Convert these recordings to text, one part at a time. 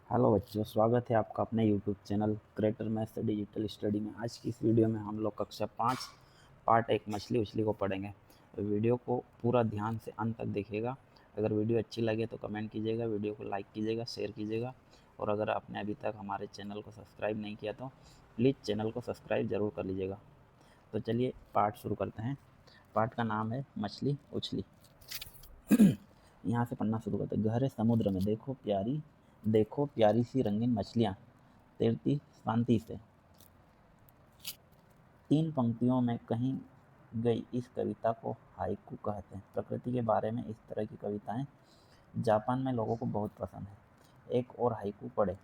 Hello बच्चों, स्वागत है आपका अपने YouTube channel creator maths digital study में। आज की इस वीडियो में हम लोग कक्षा 5 पार्ट 1 मछली उछली को पढ़ेंगे। तो वीडियो को पूरा ध्यान से अंत तक देखिएगा। अगर वीडियो अच्छी लगे तो कमेंट कीजिएगा, वीडियो को लाइक कीजिएगा, शेयर कीजिएगा। और अगर आपने अभी तक हमारे चैनल को सब्सक्राइब नहीं किया तो प्लीज़ चैनल को सब्सक्राइब ज़रूर कर लीजिएगा। तो चलिए पार्ट शुरू करते हैं। पार्ट का नाम है मछली उछली। यहाँ से पढ़ना शुरू करते। गहरे समुद्र में देखो प्यारी सी रंगीन मछलियाँ तैरती शांति से। 3 पंक्तियों में कही गई इस कविता को हाइकू कहते हैं। प्रकृति के बारे में इस तरह की कविताएं जापान में लोगों को बहुत पसंद है। एक और हाइकू पढ़े।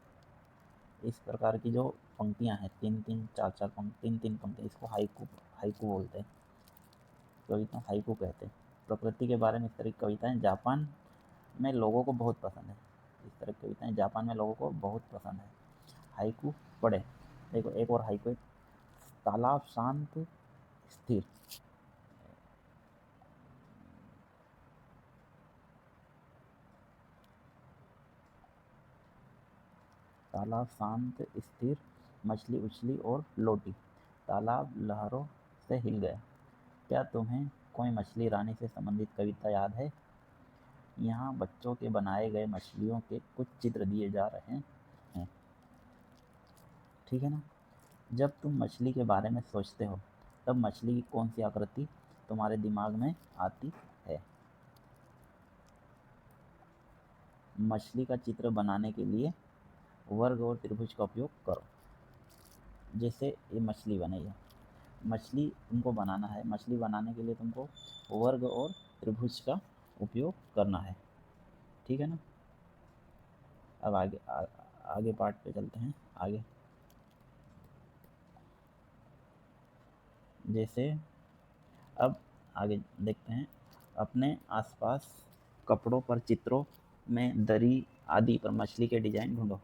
इस प्रकार की जो पंक्तियां हैं, 3-3, 4-4 पंक्ति, 3-3 पंक्ति, इसको हाइकू हाइकू बोलते हैं। कविता हाइकू कहते हैं। प्रकृति के बारे में इस तरह की कविताएं जापान में लोगों को बहुत पसंद है। इस तरह की कविताएं जापान में लोगों को बहुत पसंद है। हाइकू पढ़े। देखो एक और हाइकू है। तालाब शांत स्थिर। तालाब शांत स्थिर, मछली उछली और लौटी। तालाब लहरों से हिल गया। क्या तुम्हें कोई मछली रानी से संबंधित कविता याद है? यहाँ बच्चों के बनाए गए मछलियों के कुछ चित्र दिए जा रहे हैं। ठीक है ना? जब तुम मछली के बारे में सोचते हो तब मछली की कौन सी आकृति तुम्हारे दिमाग में आती है? मछली का चित्र बनाने के लिए वर्ग और त्रिभुज का उपयोग करो। जैसे ये मछली बनी है, मछली तुमको बनाना है। मछली बनाने के लिए तुमको वर्ग और त्रिभुज का उपयोग करना है। ठीक है ना? अब आगे पार्ट पे चलते हैं। आगे जैसे अब आगे देखते हैं। अपने आसपास कपड़ों पर, चित्रों में, दरी आदि पर मछली के डिजाइन ढूंढो।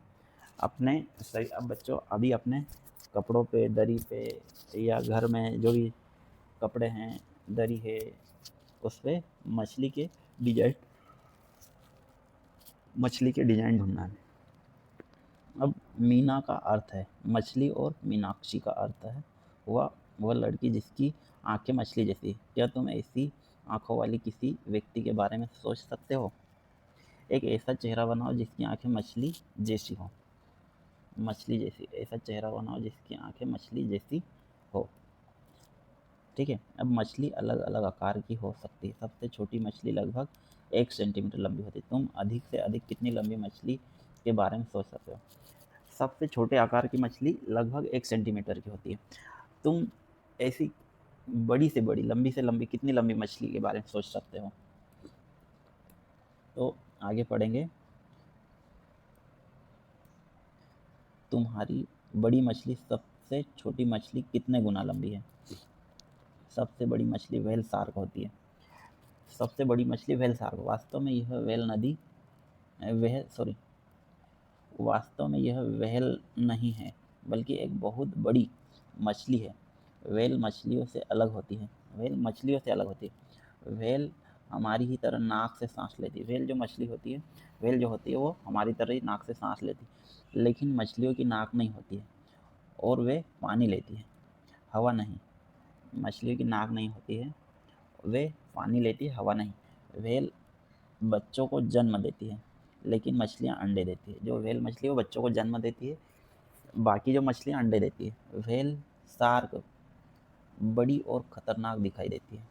अपने सही अब बच्चों अभी अपने कपड़ों पे, दरी पे या घर में जो भी कपड़े हैं, दरी है, उस पे मछली के डिजाइन ढूंढना है। अब मीना का अर्थ है मछली और मीनाक्षी का अर्थ है वह लड़की जिसकी आंखें मछली जैसी। क्या तुम ऐसी आंखों वाली किसी व्यक्ति के बारे में सोच सकते हो? एक ऐसा चेहरा बनाओ जिसकी आंखें मछली जैसी हो। मछली जैसी, ऐसा चेहरा बनाओ जिसकी आंखें मछली जैसी हो। ठीक है। अब मछली अलग अलग आकार की हो सकती है। सबसे छोटी मछली लगभग 1 सेंटीमीटर लंबी होती है। तुम अधिक से अधिक कितनी लंबी मछली के बारे में सोच सकते हो? सबसे छोटे आकार की मछली लगभग 1 सेंटीमीटर की होती है। तुम ऐसी बड़ी से बड़ी, लंबी से लंबी, कितनी लंबी मछली के बारे में सोच सकते हो? तो आगे पढ़ेंगे। तुम्हारी बड़ी मछली सबसे छोटी मछली कितने गुना लंबी है? सबसे बड़ी मछली व्हेल शार्क होती है। सबसे बड़ी मछली व्हेल शार्क। वास्तव में यह व्हेल नहीं है, बल्कि एक बहुत बड़ी मछली है। व्हेल मछलियों से अलग होती है। व्हेल हमारी ही तरह नाक से सांस लेती है। व्हेल जो होती है वो हमारी तरह ही नाक से सांस लेती है, लेकिन मछलियों की नाक नहीं होती है और वे पानी लेती है, हवा नहीं। मछलियों की नाक नहीं होती है, वे पानी लेती है, हवा नहीं। व्हेल बच्चों को जन्म देती है, लेकिन मछलियाँ अंडे देती है। जो व्हेल मछली है वो बच्चों को जन्म देती है, बाकी जो मछलियाँ अंडे देती है। व्हेल शार्क बड़ी और खतरनाक दिखाई देती है।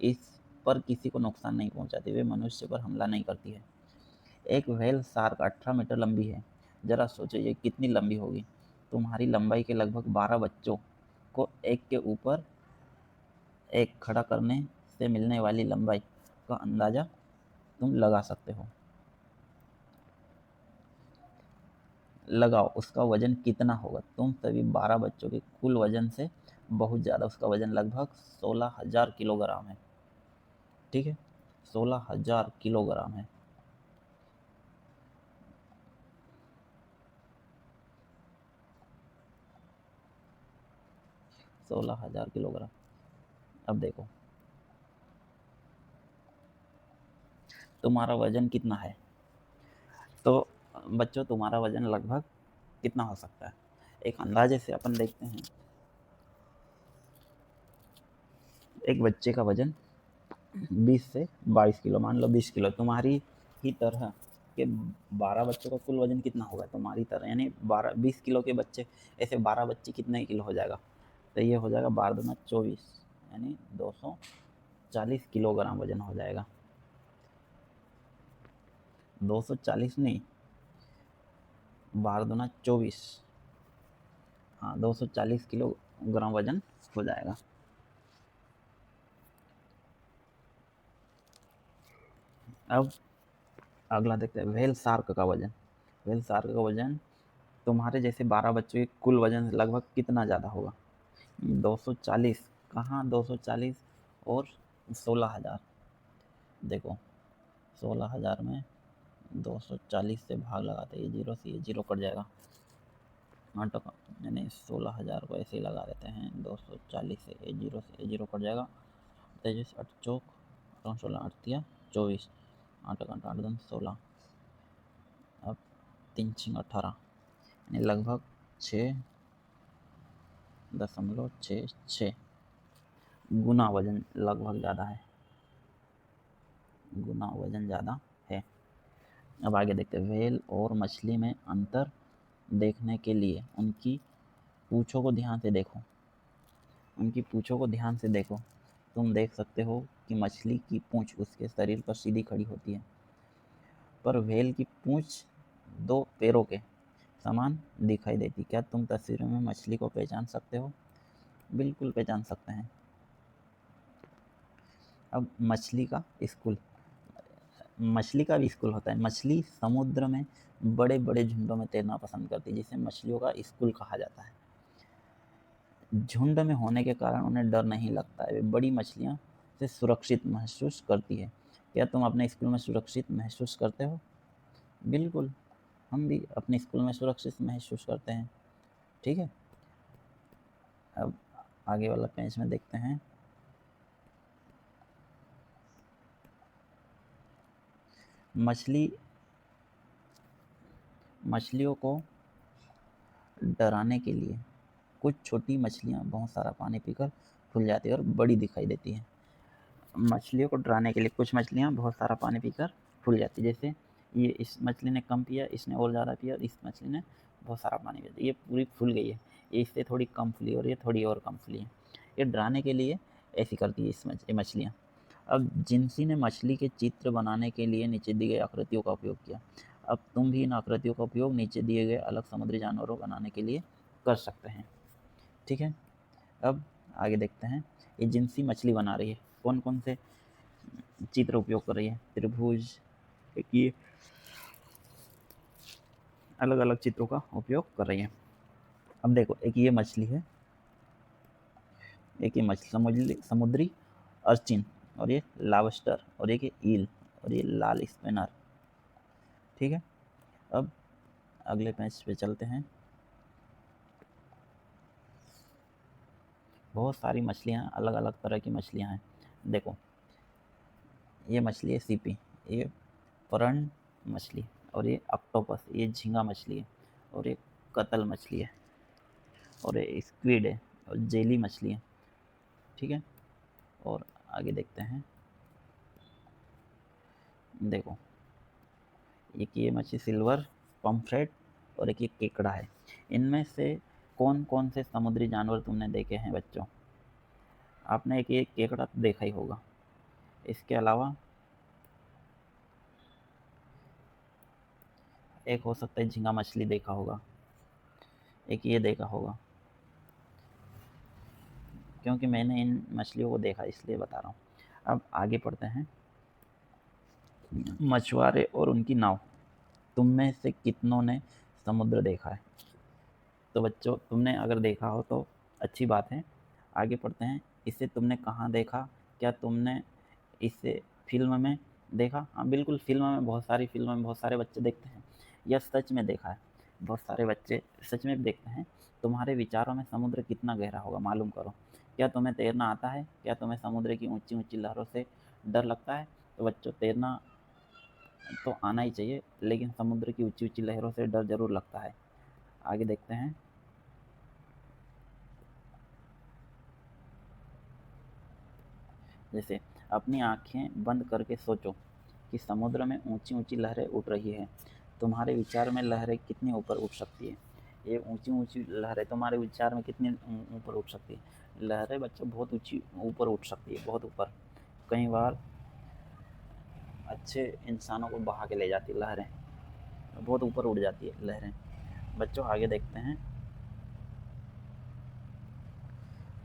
इस पर किसी को नुकसान नहीं पहुंचाती। वे मनुष्य पर हमला नहीं करती है। एक व्हेल शार्क 18 मीटर लंबी है। जरा सोचो ये कितनी लंबी होगी। तुम्हारी लंबाई के लगभग 12 बच्चों को एक के ऊपर एक खड़ा करने से मिलने वाली लंबाई का अंदाजा तुम लगा सकते हो। लगाओ उसका वजन कितना होगा। तुम सभी 12 बच्चों के कुल वजन से बहुत ज़्यादा। उसका वजन लगभग 16,000 किलोग्राम है। ठीक है, 16,000 किलोग्राम है। 16,000 किलोग्राम। अब देखो तुम्हारा वजन कितना है। तो बच्चों तुम्हारा वज़न लगभग कितना हो सकता है? एक अंदाज़े से अपन देखते हैं। एक बच्चे का वज़न 20 से 22 किलो, मान लो 20 किलो, तुम्हारी ही तरह के 12 बच्चों का कुल वज़न कितना होगा तुम्हारी तरह, यानी 20 किलो के बच्चे, ऐसे 12 बच्चे कितने किलो हो जाएगा? तो ये हो जाएगा 12 दूना 24, यानी 240 किलोग्राम वज़न हो जाएगा। 240 नहीं, 12 दूना 24, हाँ 240 किलोग्राम वज़न हो जाएगा। अब अगला देखते हैं व्हेल शार्क का वज़न। व्हेल शार्क का वज़न तुम्हारे जैसे 12 बच्चों के कुल वज़न से लगभग कितना ज़्यादा होगा? 240, कहाँ 240 और 16,000, देखो 16,000 में 240 से भाग लगाते, ये जीरो से ये जीरो कट जाएगा, 8 का यानी 16,000 को ऐसे ही लगा देते हैं, 240 से ये जीरो कट जाएगा, 23 8 चौक 16 8 तिया 24, 8 का 8 दूनी 16, अब 3 6 18, यानी लगभग 6.66 गुना वज़न लगभग ज़्यादा है, गुना वज़न ज़्यादा है। अब आगे देखते हैं व्हेल और मछली में अंतर देखने के लिए उनकी पूँछों को ध्यान से देखो। उनकी पूँछों को ध्यान से देखो, तुम देख सकते हो कि मछली की पूँछ उसके शरीर पर सीधी खड़ी होती है, पर व्हेल की पूँछ 2 पैरों के समान दिखाई देती। क्या तुम तस्वीर में मछली को पहचान सकते हो? बिल्कुल पहचान सकते हैं। अब मछली का स्कूल, मछली का भी स्कूल होता है। मछली समुद्र में बड़े बड़े झुंडों में तैरना पसंद करती है, जिसे मछलियों का स्कूल कहा जाता है। झुंड में होने के कारण उन्हें डर नहीं लगता है, वे बड़ी मछलियाँ से सुरक्षित महसूस करती है। क्या तुम अपने स्कूल में सुरक्षित महसूस करते हो? बिल्कुल, हम भी अपने स्कूल में सुरक्षित महसूस करते हैं। ठीक है, अब आगे वाला पेज में देखते हैं। मछलियों को डराने के लिए कुछ छोटी मछलियाँ बहुत सारा पानी पीकर फूल जाती है और बड़ी दिखाई देती है। मछलियों को डराने के लिए कुछ मछलियाँ बहुत सारा पानी पीकर फूल जाती है, जैसे ये इस मछली ने कम पिया, इसने और ज़्यादा पिया, और इस मछली ने बहुत सारा पानी पिया, ये पूरी फूल गई है, ये इससे थोड़ी कम फूली और ये थोड़ी और कम फूली है। ये डराने के लिए ऐसी करती है ये मछलियाँ। अब जिंसी ने मछली के चित्र बनाने के लिए नीचे दी गई आकृतियों का उपयोग किया। अब तुम भी इन आकृतियों का उपयोग नीचे दिए गए अलग समुद्री जानवरों बनाने के लिए कर सकते हैं। ठीक है, अब आगे देखते हैं। ये जिंसी मछली बना रही है, कौन कौन से चित्र उपयोग कर रही है? त्रिभुज, एक ये अलग अलग चित्रों का उपयोग कर रही है। अब देखो, एक ये मछली है, एक ये मछली समुद्री अर्चिन, और ये लॉबस्टर, और एक ये ईल, और ये लाल स्पिनर। ठीक है, अब अगले पेज पे चलते हैं। बहुत सारी मछलियाँ, अलग अलग तरह की मछलियाँ हैं। देखो, ये मछली है सीपी, ये परण मछली, और ये ऑक्टोपस, ये झींगा मछली है, और ये कतल मछली है, और ये स्क्विड है, और जेली मछली है। ठीक है, और आगे देखते हैं। देखो, एक ये मछली सिल्वर पम्फ्रेट, और एक ये केकड़ा है। इनमें से कौन कौन से समुद्री जानवर तुमने देखे हैं बच्चों? आपने एक ये केकड़ा तो देखा ही होगा, इसके अलावा एक हो सकता है झींगा मछली देखा होगा, एक ये देखा होगा, क्योंकि मैंने इन मछलियों को देखा इसलिए बता रहा हूँ। अब आगे पढ़ते हैं। मछुआरे और उनकी नाव, तुम में से कितनों ने समुद्र देखा है? तो बच्चों, तुमने अगर देखा हो तो अच्छी बात है। आगे पढ़ते हैं। इसे तुमने कहाँ देखा? क्या तुमने इसे फिल्म में देखा? हाँ बिल्कुल, फिल्म में, बहुत सारी फिल्मों में बहुत सारे बच्चे देखते हैं। यह सच में देखा है, बहुत सारे बच्चे सच में देखते हैं। तुम्हारे विचारों में समुद्र कितना गहरा होगा, मालूम करो। क्या तुम्हें तैरना आता है? क्या तुम्हें समुद्र की ऊंची ऊंची लहरों से डर लगता है? तो बच्चों, तैरना तो आना ही चाहिए, लेकिन समुद्र की ऊंची ऊंची लहरों से डर जरूर लगता है। आगे देखते हैं। जैसे अपनी आंखें बंद करके सोचो कि समुद्र में ऊंची ऊंची लहरें उठ रही है। तुम्हारे विचार में लहरें कितनी ऊपर उठ सकती है? ये ऊंची ऊंची लहरें तुम्हारे विचार में कितनी ऊपर उठ सकती है? लहरें बच्चों बहुत ऊंची ऊपर उठ सकती है, बहुत ऊपर। कई बार अच्छे इंसानों को बहा के ले जाती है लहरें, बहुत ऊपर उड़ जाती है लहरें। बच्चों आगे देखते हैं।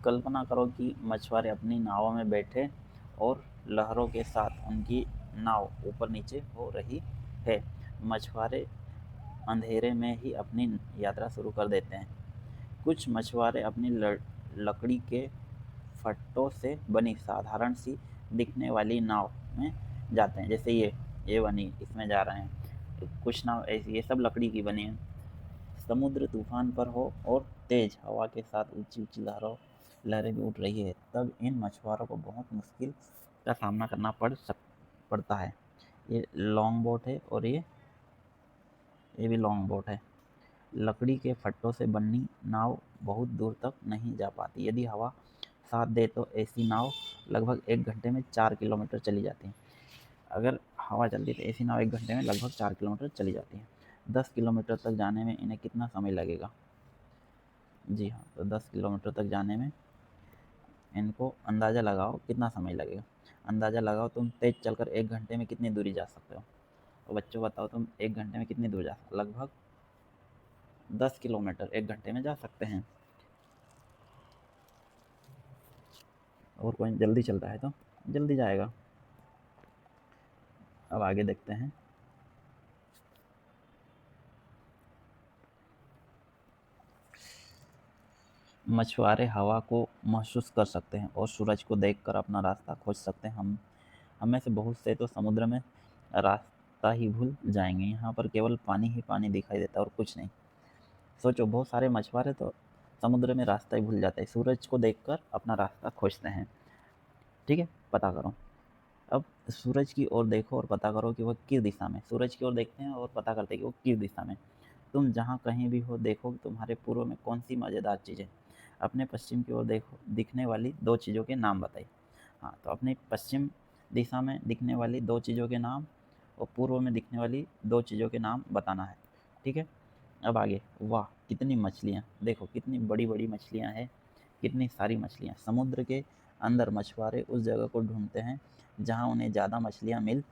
कल्पना करो कि मछुआरे अपनी नावों में बैठे और लहरों के साथ उनकी नाव ऊपर नीचे हो रही है। मछुआरे अंधेरे में ही अपनी यात्रा शुरू कर देते हैं। कुछ मछुआरे अपनी लकड़ी के फट्टों से बनी साधारण सी दिखने वाली नाव में जाते हैं। जैसे ये बनी, इसमें जा रहे हैं। कुछ नाव ऐसी, ये सब लकड़ी की बनी है। समुद्र तूफान पर हो और तेज हवा के साथ ऊंची ऊंची लहरें भी उठ रही है, तब इन मछुआरों को बहुत मुश्किल का सामना करना पड़ता है। ये लॉन्ग बोट है और ये भी लॉन्ग बोट है। लकड़ी के फट्टों से बनी नाव बहुत दूर तक नहीं जा पाती। यदि हवा साथ दे तो ऐसी नाव लगभग 1 घंटे में 4 किलोमीटर चली जाती है। अगर हवा चलती तो ऐसी नाव 1 घंटे में लगभग 4 किलोमीटर चली जाती है। 10 किलोमीटर तक जाने में इन्हें कितना समय लगेगा? जी हाँ, तो 10 किलोमीटर तक जाने में इनको अंदाज़ा लगाओ कितना समय लगेगा। अंदाज़ा लगाओ, तुम तेज़ चलकर 1 घंटे में कितनी दूरी जा सकते हो? तो बच्चों बताओ, तुम 1 घंटे में कितनी दूर जा सकते हो? लगभग 10 किलोमीटर 1 घंटे में जा सकते हैं। और कोई जल्दी चलता है तो जल्दी जाएगा। अब आगे देखते हैं। मछुआरे हवा को महसूस कर सकते हैं और सूरज को देखकर अपना रास्ता खोज सकते हैं। हम में से बहुत से तो समुद्र में रास्ता ही भूल जाएंगे। यहाँ पर केवल पानी ही पानी दिखाई देता है और कुछ नहीं। सोचो, बहुत सारे मछुआरे तो समुद्र में रास्ता ही भूल जाते हैं, सूरज को देखकर अपना रास्ता खोजते हैं। ठीक है, पता करो। अब सूरज की ओर देखो और पता करो कि वह किस दिशा में। सूरज की ओर देखते हैं और पता करते हैं कि वो किस दिशा में। तुम जहाँ कहीं भी हो, देखो कि तुम्हारे पूर्व में कौन सी मज़ेदार चीज़ है। अपने पश्चिम की ओर देखो, दिखने वाली 2 चीज़ों के नाम बताइए। हाँ, तो अपनी पश्चिम दिशा में दिखने वाली 2 चीज़ों के नाम और पूर्व में दिखने वाली 2 चीज़ों के नाम बताना है। ठीक है, अब आगे। वाह, कितनी मछलियाँ! देखो कितनी बड़ी-बड़ी मछलियाँ हैं, कितनी सारी मछलियाँ। समुद्र के अंदर मछुआरे उस जगह को ढूँढते हैं जहाँ उन्हें ज़्यादा मछलियाँ मिल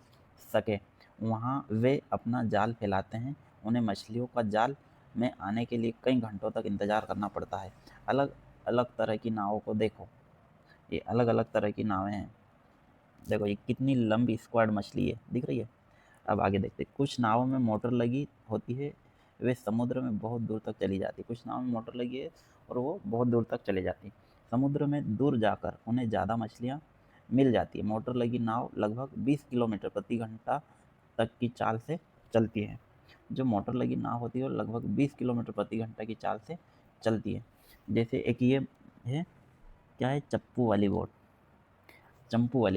सके। वहाँ वे अपना जाल फैलाते हैं। उन्हें मछलियों का जाल में आने के लिए कई घंटों तक इंतज़ार करना पड़ता है। अलग-अलग तरह की नावों को देखो, ये अलग-अलग तरह की नावें हैं। देखो ये कितनी लंबी स्क्वाड मछली है, दिख रही है? अब आगे देखते हैं। कुछ नावों में मोटर लगी होती है, वे समुद्र में बहुत दूर तक चली जाती है। कुछ नाव में मोटर लगी है और वो बहुत दूर तक चली जाती है। समुद्र में दूर जाकर उन्हें ज़्यादा मछलियाँ मिल जाती है। मोटर लगी नाव लगभग 20 किलोमीटर प्रति घंटा तक की चाल से चलती है। जो मोटर लगी नाव होती है वो लगभग 20 किलोमीटर प्रति घंटा की चाल से चलती है। जैसे एक ये है, क्या है, चंपू वाली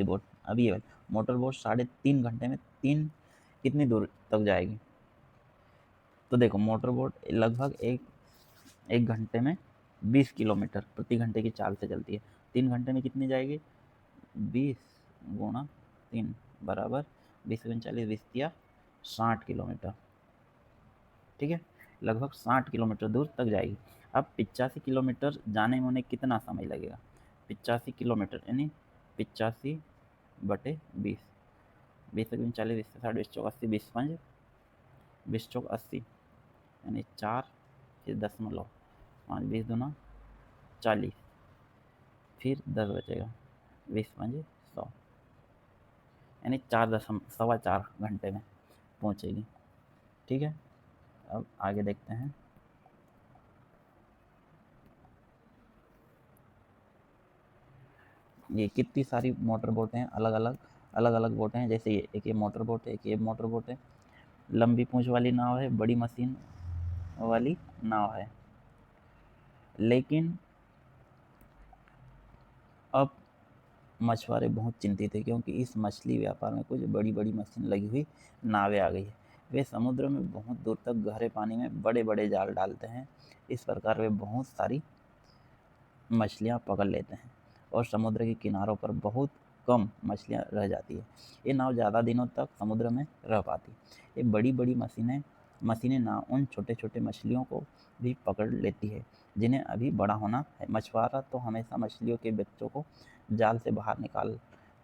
बोट। अब ये मोटर बोट 3.5 घंटे में कितनी दूर तक जाएगी? तो देखो, मोटर बोट लगभग एक घंटे में 20 किलोमीटर प्रति घंटे की चाल से चलती है। 3 घंटे में कितनी जाएगी? 20 गुणा 3 बराबर 20 20 या 60 किलोमीटर। ठीक है, लगभग 60 किलोमीटर दूर तक जाएगी। अब 85 किलोमीटर जाने में उन्हें कितना समय लगेगा? 85 किलोमीटर यानी 85/20, 20 20 60 20 चौक 80, 20 चौक 80 यानी 4, फिर 5 20 दूना 40, फिर 10 बचेगा, 20 5 100 यानी 4.25 घंटे में पहुँचेगी। ठीक है, अब आगे देखते हैं। ये कितनी सारी मोटर बोटें हैं, अलग अलग बोटें हैं। जैसे ये एक ये मोटर बोट है, एक ये मोटर बोट है। लंबी पूँछ वाली नाव है, बड़ी मशीन वाली नाव है। लेकिन अब मछुआरे बहुत चिंतित थे क्योंकि इस मछली व्यापार में कुछ बड़ी बड़ी मशीन लगी हुई नावें आ गई है। वे समुद्र में बहुत दूर तक गहरे पानी में बड़े बड़े जाल डालते हैं। इस प्रकार वे बहुत सारी मछलियाँ पकड़ लेते हैं और समुद्र के किनारों पर बहुत कम मछलियाँ रह जाती है। ये नाव ज़्यादा दिनों तक समुद्र में रह पाती। ये बड़ी बड़ी मशीनें नाव उन छोटे छोटे मछलियों को भी पकड़ लेती है जिन्हें अभी बड़ा होना है। मछुआरा तो हमेशा मछलियों के बच्चों को जाल से बाहर निकाल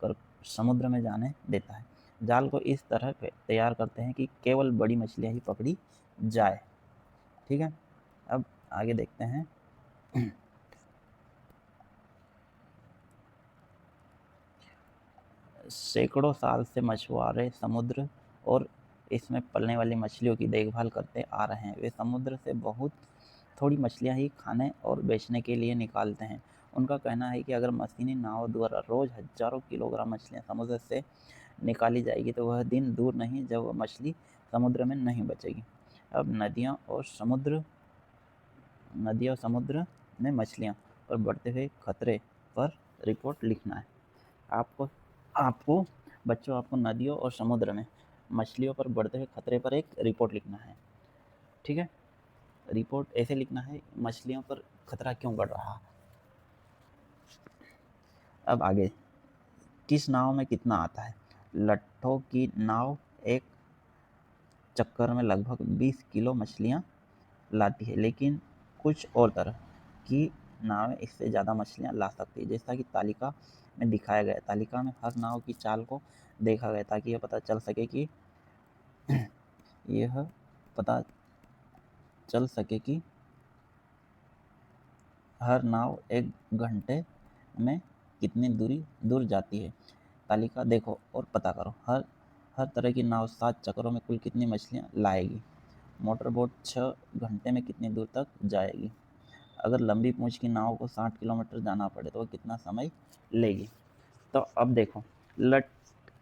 कर समुद्र में जाने देता है। जाल को इस तरह तैयार करते हैं कि केवल बड़ी मछलियाँ ही पकड़ी जाए। ठीक है, अब आगे देखते हैं। सैकड़ों साल से मछुआरे समुद्र और इसमें पलने वाली मछलियों की देखभाल करते आ रहे हैं। वे समुद्र से बहुत थोड़ी मछलियाँ ही खाने और बेचने के लिए निकालते हैं। उनका कहना है कि अगर मशीनी नाव द्वारा रोज हजारों किलोग्राम मछलियाँ समुद्र से निकाली जाएगी तो वह दिन दूर नहीं जब वह मछली समुद्र में नहीं बचेगी। अब नदियों और समुद्र में मछलियाँ और बढ़ते हुए खतरे पर रिपोर्ट लिखना है। आपको बच्चों आपको नदियों और समुद्र में मछलियों पर बढ़ते हुए खतरे पर एक रिपोर्ट लिखना है। ठीक है, रिपोर्ट ऐसे लिखना है, मछलियों पर खतरा क्यों बढ़ रहा। अब आगे, किस नाव में कितना आता है। लट्ठों की नाव एक चक्कर में लगभग 20 किलो मछलियाँ लाती है, लेकिन कुछ और तरह की नावें इससे ज़्यादा मछलियाँ ला सकती है। जैसा कि तालिका में दिखाया गया, तालिका में हर नाव की चाल को देखा गया ताकि यह पता चल सके कि हर नाव एक घंटे में कितनी दूर जाती है। तालिका देखो और पता करो। हर तरह की नाव 7 चक्करों में कुल कितनी मछलियाँ लाएगी। मोटर बोट 6 घंटे में कितनी दूर तक जाएगी। अगर लंबी पूँछ की नाव को 60 किलोमीटर जाना पड़े तो वह कितना समय लेगी। तो अब देखो,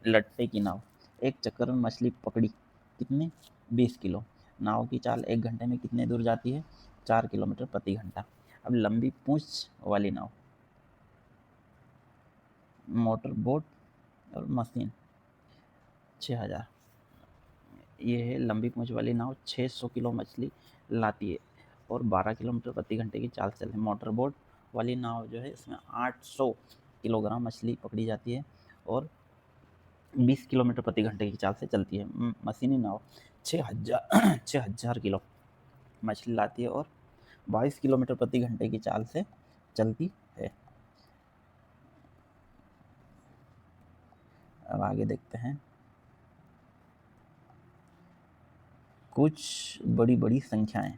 लट्टे की नाव एक चक्कर में मछली पकड़ी कितनी 20 किलो। नाव की चाल 1 घंटे में कितने दूर जाती है 4 किलोमीटर प्रति घंटा। अब लंबी पूँछ वाली नाव, मोटर बोट और मशीन 6000। ये है लंबी पूँछ वाली नाव 600 किलो मछली लाती है और 12 किलोमीटर प्रति घंटे की चाल से चलती है। मोटर बोट वाली नाव जो है इसमें 800 किलोग्राम मछली पकड़ी जाती है और 20 किलोमीटर प्रति घंटे की चाल से चलती है। मशीनी नाव 6000 किलो मछली लाती है और 22 किलोमीटर प्रति घंटे की चाल से चलती है। अब आगे देखते हैं, कुछ बड़ी बड़ी संख्याएं।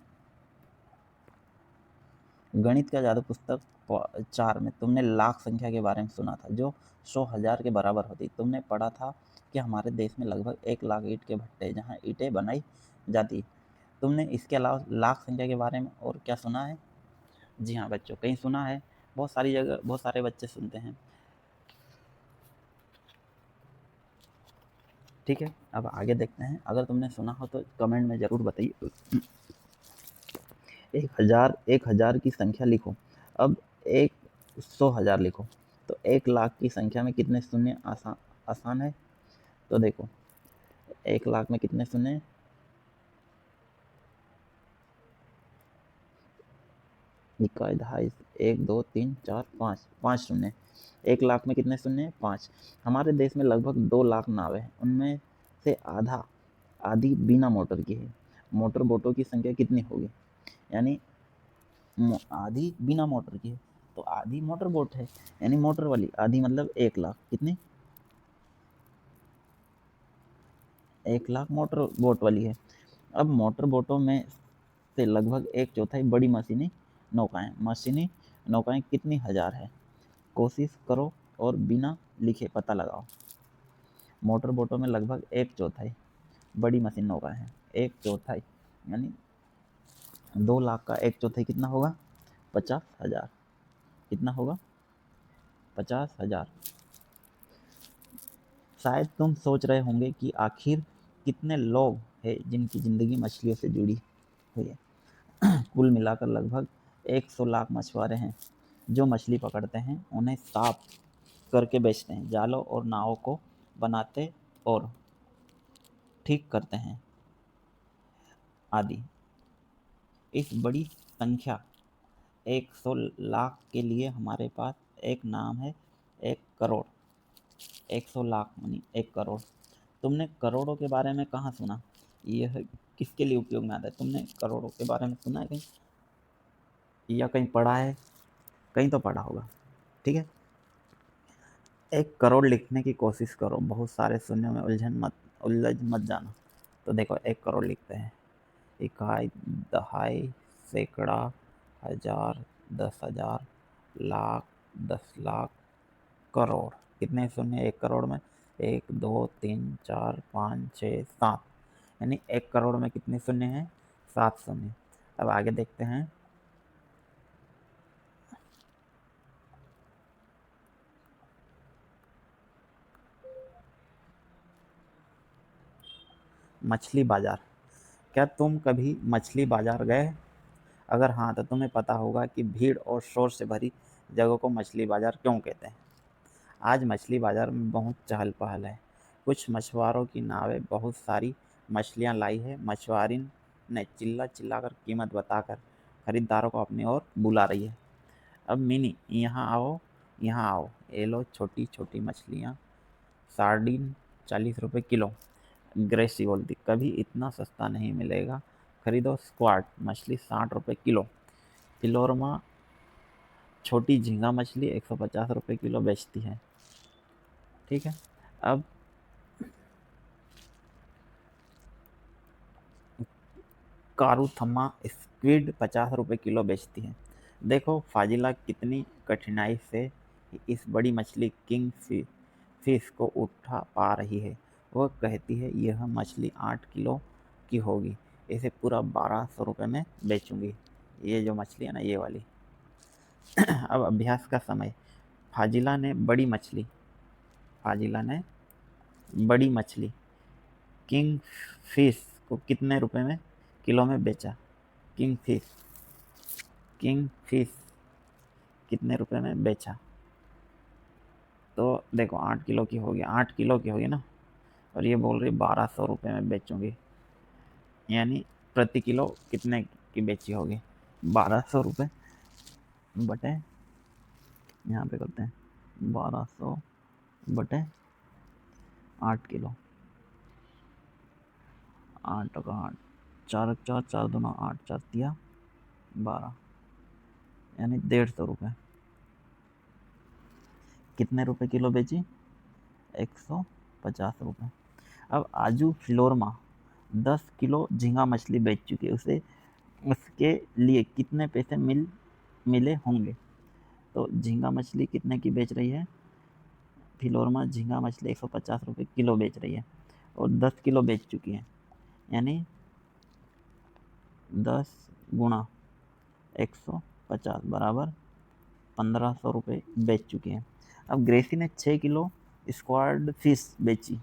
गणित का जादू पुस्तक 4 में तुमने लाख संख्या के बारे में सुना था जो 100,000 के बराबर होती। तुमने पढ़ा था कि हमारे देश में लगभग 1 लाख ईंट के भट्टे जहाँ ईंटें बनाई जाती। तुमने इसके अलावा लाख संख्या के बारे में और क्या सुना है। जी हाँ बच्चों, कहीं सुना है, बहुत सारी जगह बहुत सारे बच्चे सुनते हैं। ठीक है, अब आगे देखते हैं। अगर तुमने सुना हो तो कमेंट में ज़रूर बताइए। 1,000 की संख्या लिखो। अब 100,000 लिखो। तो 1 लाख की संख्या में कितने शून्य आसान है। तो देखो 1 लाख में कितने शून्य, 1 2 3 4 5 शून्य। 1 लाख में कितने शून्य 5। हमारे देश में लगभग 2 लाख नावें हैं, उनमें से आधी बिना मोटर की है। मोटर बोटों की संख्या कितनी होगी, यानी आधी बिना मोटर की है तो आधी मोटर बोट है, यानी मोटर वाली आधी मतलब 1 लाख। कितनी 1 लाख मोटर बोट वाली है। अब मोटर बोटों में से लगभग 1/4 बड़ी मशीनी नौकाएं कितनी हजार है। कोशिश करो और बिना लिखे पता लगाओ। मोटर बोटों में लगभग 1/4 बड़ी मशीन नौकाएं हैं। 1/4 यानी 2 लाख का 1/4 कितना होगा 50,000। कितना होगा 50,000। शायद तुम सोच रहे होंगे कि आखिर कितने लोग हैं जिनकी ज़िंदगी मछलियों से जुड़ी हुई है। कुल मिलाकर लगभग 100 लाख मछुआरे हैं जो मछली पकड़ते हैं। उन्हें करके बेचते हैं, जालों और नावों को बनाते और ठीक करते हैं आदि। इस बड़ी संख्या 100 लाख के लिए हमारे पास एक नाम है, 1 करोड़। 100 लाख यानी 1 करोड़। तुमने करोड़ों के बारे में कहाँ सुना? यह किसके लिए उपयोग में आता है? तुमने करोड़ों के बारे में सुना है कहीं, या कहीं पढ़ा है? कहीं तो पढ़ा होगा, ठीक है। 1 करोड़ लिखने की कोशिश करो, बहुत सारे शून्यों में उलझ मत जाना। तो देखो 1 करोड़ लिखते हैं, इकाई, दहाई, सैकड़ा, हजार, 10,000, लाख, 10 लाख, करोड़। कितने शून्य 1 करोड़ में? 1, 2, 3, 4, 5, 6, 7, यानी 1 करोड़ में कितने शून्य हैं? 7 शून्य। अब आगे देखते हैं। मछली बाजार। क्या तुम कभी मछली बाजार गए? अगर हाँ, तो तुम्हें पता होगा कि भीड़ और शोर से भरी जगह को मछली बाजार क्यों कहते हैं। आज मछली बाजार में बहुत चहल पहल है। कुछ मछुआरों की नावें बहुत सारी मछलियां लाई है। मछुआरिन ने चिल्ला चिल्लाकर कीमत बताकर खरीदारों को अपनी ओर बुला रही है। अब मिनी, यहाँ आओ, यहाँ आओ, ये लो छोटी छोटी मछलियाँ, सार्डिन 40 रुपये किलो। ग्रेसी बोलती, कभी इतना सस्ता नहीं मिलेगा, खरीदो स्क्वाड मछली 60 रुपये किलो। फिलोरमा छोटी झींगा मछली 150 रुपये किलो बेचती है, ठीक है। अब कारूथम्मा स्क्विड 50 रुपये किलो बेचती है। देखो फाजिला कितनी कठिनाई से इस बड़ी मछली किंग फिश को उठा पा रही है। वह कहती है यह मछली 8 किलो की होगी, इसे पूरा 1200 रुपये में बेचूंगी। ये जो मछली है ना, ये वाली। अब अभ्यास का समय। फाजिला ने बड़ी मछली किंग फिश को कितने रुपए में किलो में बेचा? किंग फिश कितने रुपए में बेचा? तो देखो 8 किलो की होगी, 8 किलो की होगी ना, और ये बोल रही 1200 रुपये में बेचूंगी, यानी प्रति किलो कितने की बेची होगी? 1200 रुपये बटे, यहाँ पे करते हैं 1200 बटे 8 किलो, 8 का 8, 4 4 4 दूना 8, 4 तिया 12, यानी 150 रुपये। कितने रुपए किलो बेची? 150 रुपये। अब आजू फ्लोरमा 10 किलो झींगा मछली बेच चुकी है, उसे उसके लिए कितने पैसे मिले होंगे? तो झींगा मछली कितने की बेच रही है? फिलोरमा झींगा मछली 150 रुपये किलो बेच रही है और 10 किलो बेच चुकी है, यानी 10 गुणा 150 बराबर 1500 रुपये बेच चुकी है। अब ग्रेसी ने 6 किलो स्क्वाड फिश बेची।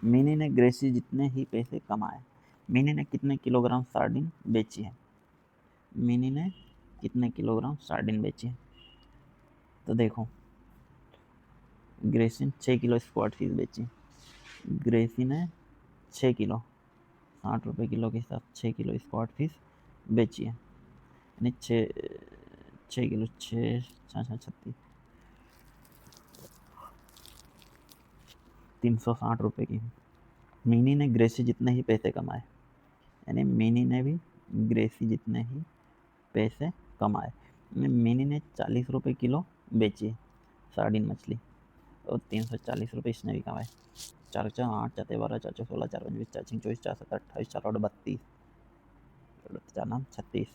मिनी ने ग्रेसी जितने ही पैसे कमाए। मिनी ने कितने किलोग्राम सार्डिन बेची है? मिनी ने कितने किलोग्राम सार्डिन बेची है? तो देखो ग्रेसी ने 6 किलो स्क्वाड फिश बेची। ग्रेसी ने 6 किलो 60 रुपये किलो के हिसाब 6 किलो स्क्वाड फिश बेची है, यानी 6 किलो 6 36 360 रुपये की। मिनी ने ग्रेसी जितने ही पैसे कमाए, यानी मिनी ने भी ग्रेसी जितने ही पैसे कमाए। मिनी ने 40 रुपये किलो बेची सार्डिन मछली और 340 रुपये इसने भी कमाए। 4 4 8 4 12 4 4 16 4 25 4 6 24 4 7 28 4 8 32 4 9 36,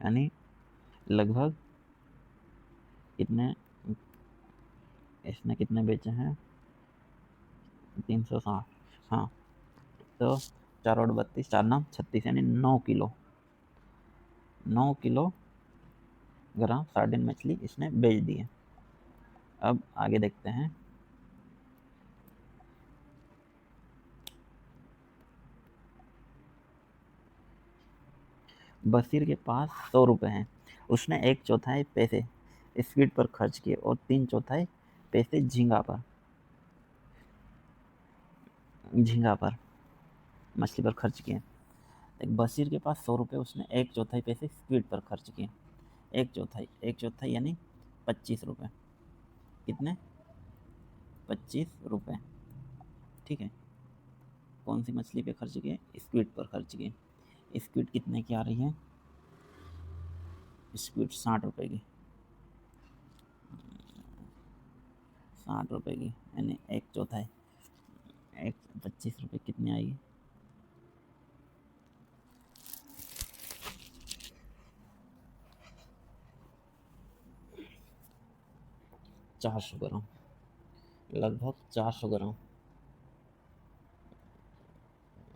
यानी लगभग कितने इसने कितने बेचे हैं? 360, हाँ। तो 4 8 32 4 9 36, यानी 9 किलो ग्राम सार्डिन मछली इसने बेच दी है। अब आगे देखते हैं। बशीर के पास 100 रुपये हैं, उसने 1/4 पैसे स्क्विड पर खर्च किए और 3/4 पैसे झींगा पर मछली पर खर्च किए। एक बशीर के पास 100 रुपये, उसने 1/4 पैसे स्क्विड पर खर्च किए। 1/4 यानी 25 रुपये। कितने? 25 रुपये। ठीक है। कौन सी मछली पे खर्च किए? स्क्विड पर खर्च किए। स्क्विड कितने की आ रही है? स्क्विड 60 रुपये की। 60 रुपये की यानी 1/4 एक 25 रुपये कितनी आएगी? 400 ग्राम, लगभग 400 ग्राम।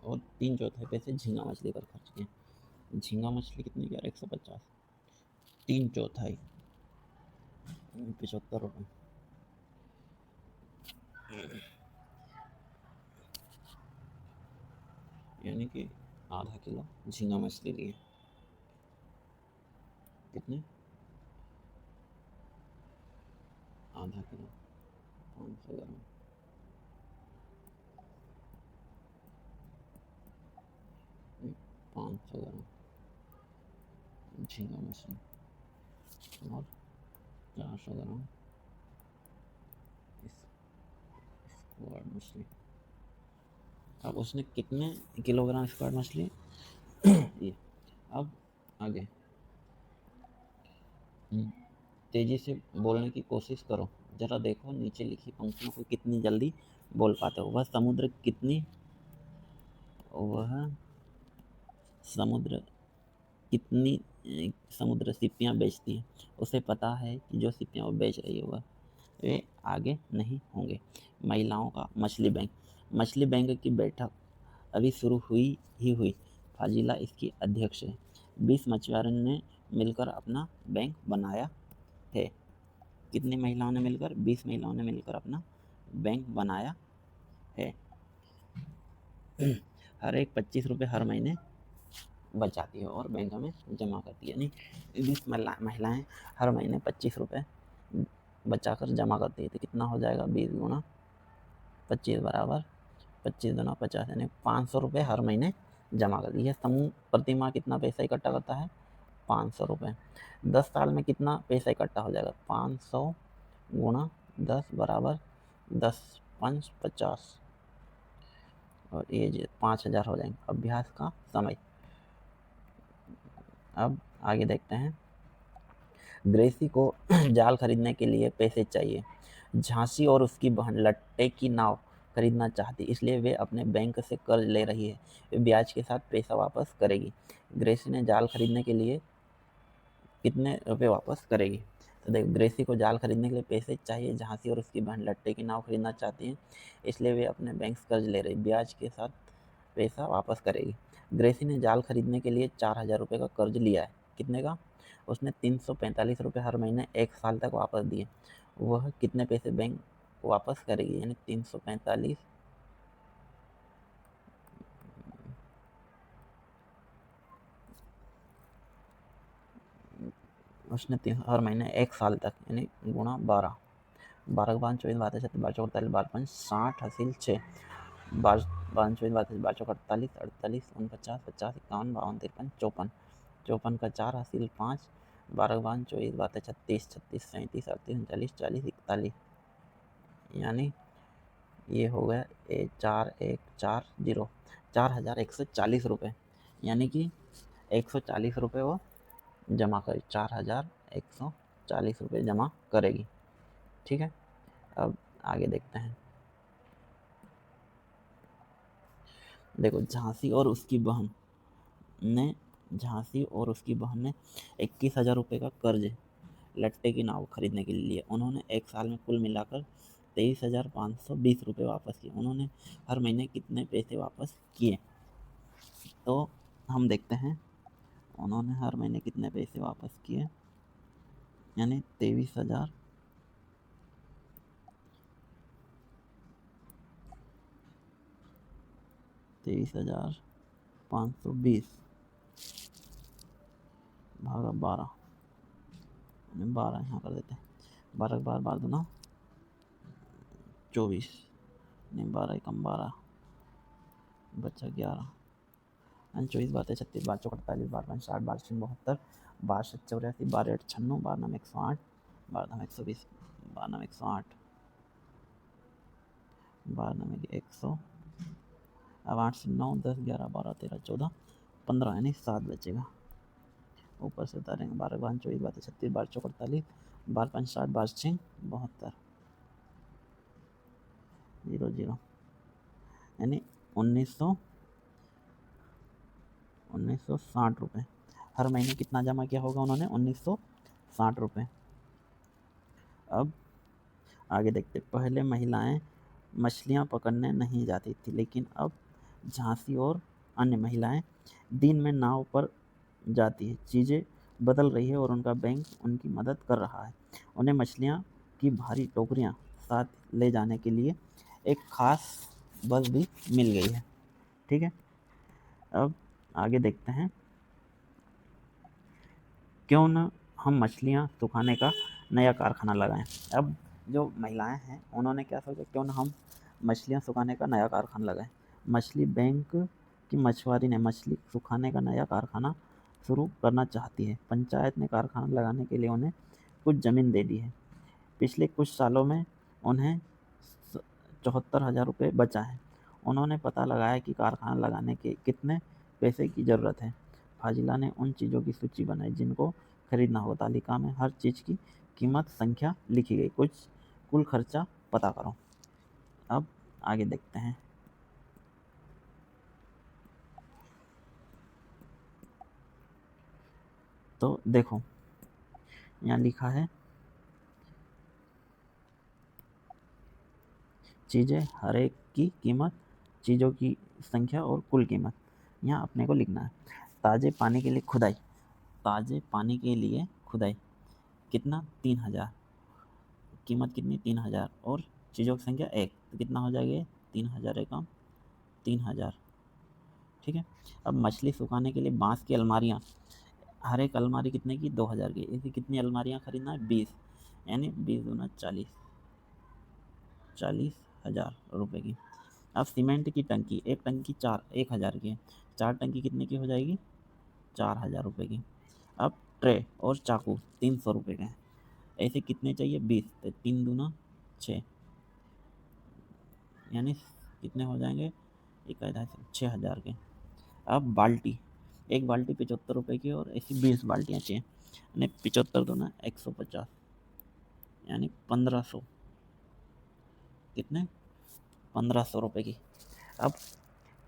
और 3/4 पैसे झींगा मछली पर खर्च किए। झींगा मछली कितनी की? 150। 3/4 75 रुपये। यानी कि आधा किलो झींगा मछली लिए। कितने? आधा किलो 500 ग्राम। नहीं, 500 ग्राम झींगा मछली और 400 ग्राम स्क्वाड मछली। अब उसने कितने किलोग्राम स्क्वाड मछली ये। अब आगे तेजी से बोलने की कोशिश करो, जरा देखो नीचे लिखी पंक्तियों को कितनी जल्दी बोल पाते हो। वह समुद्र कितनी समुद्र सिपियाँ बेचती है। उसे पता है कि जो सिपियाँ वो बेच रही है वह वे आगे नहीं होंगे। महिलाओं का मछली बैंक की बैठक अभी शुरू हुई। फाजिला इसकी अध्यक्ष है। 20 मछुआरों ने मिलकर अपना बैंक बनाया है। कितनी महिलाओं ने मिलकर? 20 महिलाओं ने मिलकर अपना बैंक बनाया है। हर एक 25 रुपये हर महीने बचाती है और बैंक में जमा करती है। यानी 20 महिलाएँ हर महीने 25 रुपये बचाकर जमा करती है। तो कितना हो जाएगा? 20 गुणा 25 बराबर 25 दूना 50 यानी 500 रुपये हर महीने जमा करती है। समूह प्रति माह कितना पैसा इकट्ठा करता है? 500 रुपये। 10 साल में कितना पैसा इकट्ठा हो जाएगा? 500 गुणा 10 बराबर 10 5 50 और ये 5000 हो जाएंगे। अभ्यास का समय। अब आगे देखते हैं। ग्रेसी को जाल खरीदने के लिए पैसे चाहिए। झांसी और उसकी बहन लट्टे की नाव खरीदना चाहती, इसलिए वे अपने बैंक से कर्ज ले रही है। वे ब्याज के साथ पैसा वापस करेगी। ग्रेसी ने जाल खरीदने के लिए कितने रुपए वापस करेगी? तो देखो, ग्रेसी को जाल खरीदने के लिए पैसे चाहिए। झांसी और उसकी बहन लट्टे की नाव खरीदना चाहती हैं, इसलिए वे अपने बैंक से कर्ज ले रही, ब्याज के साथ पैसा वापस करेगी। ग्रेसी ने जाल खरीदने के लिए 4000 रुपये का कर्ज लिया है। कितने का? उसने 345 रुपये हर महीने 1 साल तक वापस दिए। वह कितने पैसे बैंक को वापस करेगी? यानी 345 उसने हर महीने 1 साल तक यानी गुणा 12। 12 के 5 24 12 36 12 48 12 5 60 हासिल 6 12 24 12 12 48 48 49 50 51 52 53 54 54 का 4 हासिल 5 12 के 5 24 12 36 36 37 38 39 40 41 यानी ये हो गया 4140 4140 रुपये। यानी कि 140 रुपये वो जमा करेगी। 4140 रुपये जमा करेगी। ठीक है। अब आगे देखते हैं। देखो, झांसी और उसकी बहन ने 21,000 रुपये का कर्ज लट्टे की नाव खरीदने के लिए लिया। उन्होंने 1 साल में कुल मिलाकर 23,520 रुपये वापस किए। उन्होंने हर महीने कितने पैसे वापस किए? तो हम देखते हैं उन्होंने हर महीने कितने पैसे वापस किए। यानी 23,520 भागा 12 12 यहाँ कर देते हैं, 12 बार 12 दूना 24, नहीं 12 एकम 12, बचा 11, 24 बार 36 बार 48 बार 60 बार 72, 62 84, 12 8 96, 12 108, 12 120, 12 108, 12 100, अब 8 से 9 10 11 12 13 14 15 यानी 7 बचेगा। ऊपर से उतारेंगे 12 बार 24 बार 36 बार 48, 12 5 60 बार 6 72, 0 0 यानी 1960 रुपये। हर महीने कितना जमा किया होगा उन्होंने? 1960 रुपये। अब आगे देखते, पहले महिलाएं मछलियां पकड़ने नहीं जाती थी, लेकिन अब झांसी और अन्य महिलाएं दिन में नाव पर जाती है। चीज़ें बदल रही है और उनका बैंक उनकी मदद कर रहा है। उन्हें मछलियां की भारी टोकरियां साथ ले जाने के लिए एक खास बस भी मिल गई है। ठीक है, अब आगे देखते हैं, क्यों न हम मछलियां सुखाने का नया कारखाना लगाएं। अब जो महिलाएं हैं उन्होंने क्या सोचा, क्यों न हम मछलियां सुखाने का नया कारखाना लगाएं। मछली बैंक की मछुआरी ने मछली सुखाने का नया कारखाना शुरू करना चाहती है। पंचायत ने कारखाना लगाने के लिए उन्हें कुछ ज़मीन दे दी है। पिछले कुछ सालों में उन्हें 74,000 रुपये बचा है। उन्होंने पता लगाया कि कारखाना लगाने के कितने पैसे की ज़रूरत है। फाजिला ने उन चीज़ों की सूची बनाई जिनको खरीदना हो। तालिका में हर चीज़ की कीमत संख्या लिखी गई। कुल खर्चा पता करो। अब आगे देखते हैं, तो देखो यहाँ लिखा है चीज़ें, हर एक की कीमत, चीज़ों की संख्या और कुल कीमत यहाँ अपने को लिखना है। ताज़े पानी के लिए खुदाई, ताज़े पानी के लिए खुदाई कितना? 3,000, कीमत कितनी? 3,000, और चीज़ों की संख्या 1, तो कितना हो जाएगा? 3,000 एकम 3,000। ठीक है, अब मछली सुखाने के लिए बांस की अलमारियाँ, हर एक अलमारी कितने की? 2,000 की। इसी कितनी अलमारियाँ खरीदना है? 20, यानी 20 दूना 40, 40,000 रुपये की। अब सीमेंट की टंकी, एक टंकी 1,000 की है, 4 टंकी कितने की हो जाएगी? 4,000 रुपये की। अब ट्रे और चाकू 300 रुपये के हैं। ऐसे कितने चाहिए? 20, तो 3 दूना 6, यानी कितने हो जाएंगे? 6,000 के। अब बाल्टी, एक बाल्टी 75 रुपये की, और ऐसी 20 बाल्टियाँ चाहिए, यानी 75 दूना 150, यानी 1,500, कितने? 1,500 रुपये की। अब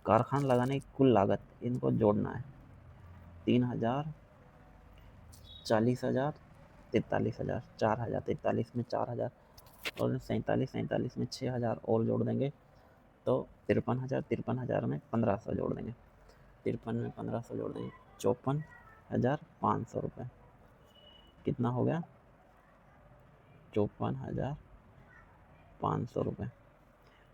कारखाना लगाने की कुल लागत, इनको जोड़ना है। 3,000, 40,000, 43,000, 4,000, 43 में 4,000 और 47 में 6,000 और जोड़ देंगे तो 53,000, 53,000 में 1,500 जोड़ देंगे, 53 में 1,500 जोड़ देंगे, 54,500 रुपये। कितना हो गया? 54,500 रुपये।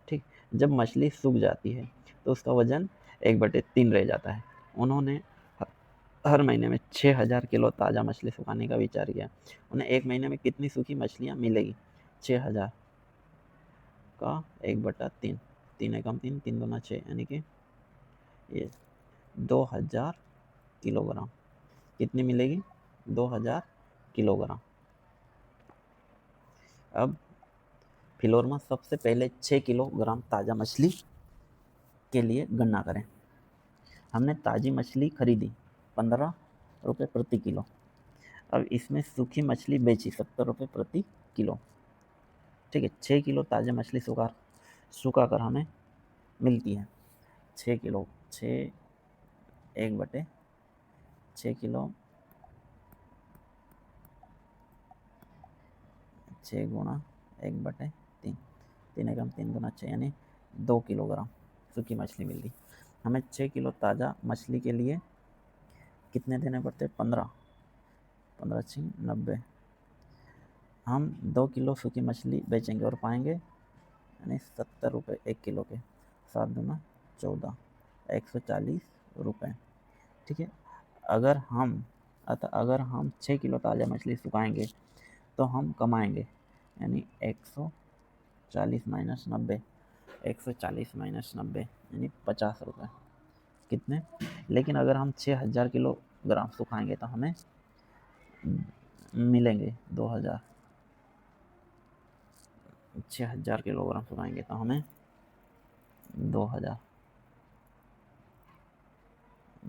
ठीक, जब मछली सूख जाती है तो उसका वजन 1/3 रह जाता है। उन्होंने हर महीने में 6,000 किलो ताज़ा मछली सुखाने का विचार किया। उन्हें एक महीने में कितनी सूखी मछलियाँ मिलेगी? 6,000 का 1/3, 3 एकम 3, 3 दूना 6, यानी कि ये 2,000 किलोग्राम। कितनी मिलेगी? 2,000 किलोग्राम। अब फिलोरमा सबसे पहले 6 किलोग्राम ताज़ा मछली के लिए गणना करें। हमने ताज़ी मछली खरीदी 15 रुपये प्रति किलो। अब इसमें सूखी मछली बेची 70 रुपये प्रति किलो। ठीक है, 6 किलो ताज़ा मछली सुखा कर हमें मिलती है 6 किलो, 1/6 किलो, 6 गुणा 1/3, 3 एकम 3 दूना 6, यानी 2 किलोग्राम सूखी मछली मिलती। हमें 6 किलो ताज़ा मछली के लिए कितने देने पड़ते? 15, 15 6 90। हम 2 किलो सूखी मछली बेचेंगे और पाएंगे यानी 70 रुपये 1 किलो के, 7 दूना 14, 140 रुपये। ठीक है, अगर हम अतः अगर हम 6 किलो ताज़ा मछली सुखाएंगे तो हम कमाएंगे, यानी 140 माइनस 90, 140 माइनस 90 यानी 50 रुपये। कितने? लेकिन अगर हम 6000 किलोग्राम सुखाएंगे तो हमें मिलेंगे 2000। 6000 किलोग्राम सुखाएंगे तो हमें 2000,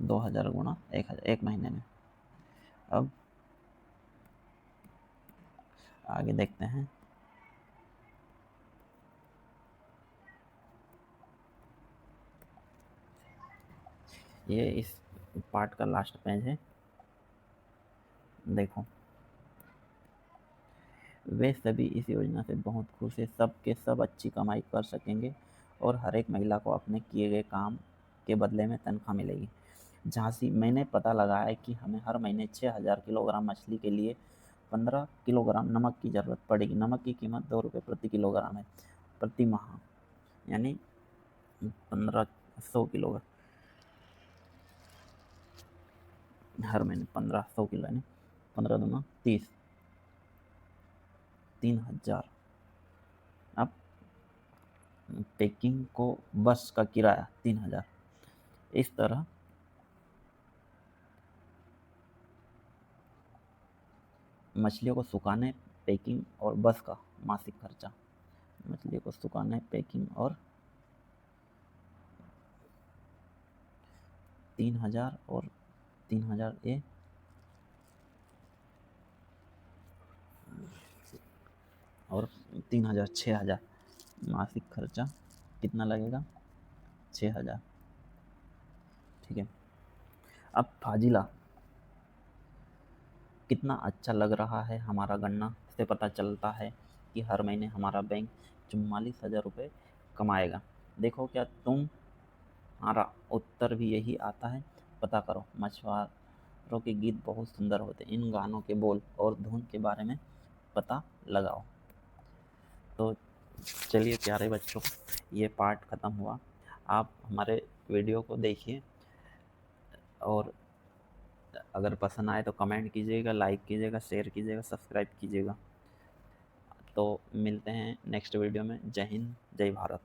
2000 गुणा 1000 एक महीने में। अब आगे देखते हैं। ये इस पार्ट का लास्ट पेज है, देखो। वे सभी इस योजना से बहुत खुश हैं, सब के सब अच्छी कमाई कर सकेंगे और हर एक महिला को अपने किए गए काम के बदले में तनख्वाह मिलेगी। झांसी, मैंने पता लगाया कि हमें हर महीने 6000 किलोग्राम मछली के लिए 15 किलोग्राम नमक की ज़रूरत पड़ेगी। नमक की कीमत 2 रुपये प्रति किलोग्राम है प्रति माह, यानी 1500 किलो हर महीने 1500 किलो, यानी 15 दूना 30, 3000। अब पैकिंग को बस का किराया 3000। इस तरह मछलियों को सुखाने, पैकिंग और बस का मासिक खर्चा। मछलियों को सुखाने, पैकिंग और 3000 और 3000 ये और 3000 6000 मासिक खर्चा कितना लगेगा? 6000। ठीक है। अब फाजिला, कितना अच्छा लग रहा है हमारा गन्ना से पता चलता है कि हर महीने हमारा बैंक 44,000 रुपये कमाएगा। देखो क्या तुम्हारा उत्तर भी यही आता है? पता करो। मछुआरों के गीत बहुत सुंदर होते हैं, इन गानों के बोल और धुन के बारे में पता लगाओ। तो चलिए प्यारे बच्चों, ये पार्ट ख़त्म हुआ। आप हमारे वीडियो को देखिए और अगर पसंद आए तो कमेंट कीजिएगा, लाइक कीजिएगा, शेयर कीजिएगा, सब्सक्राइब कीजिएगा। तो मिलते हैं नेक्स्ट वीडियो में। जय हिंद, जय भारत।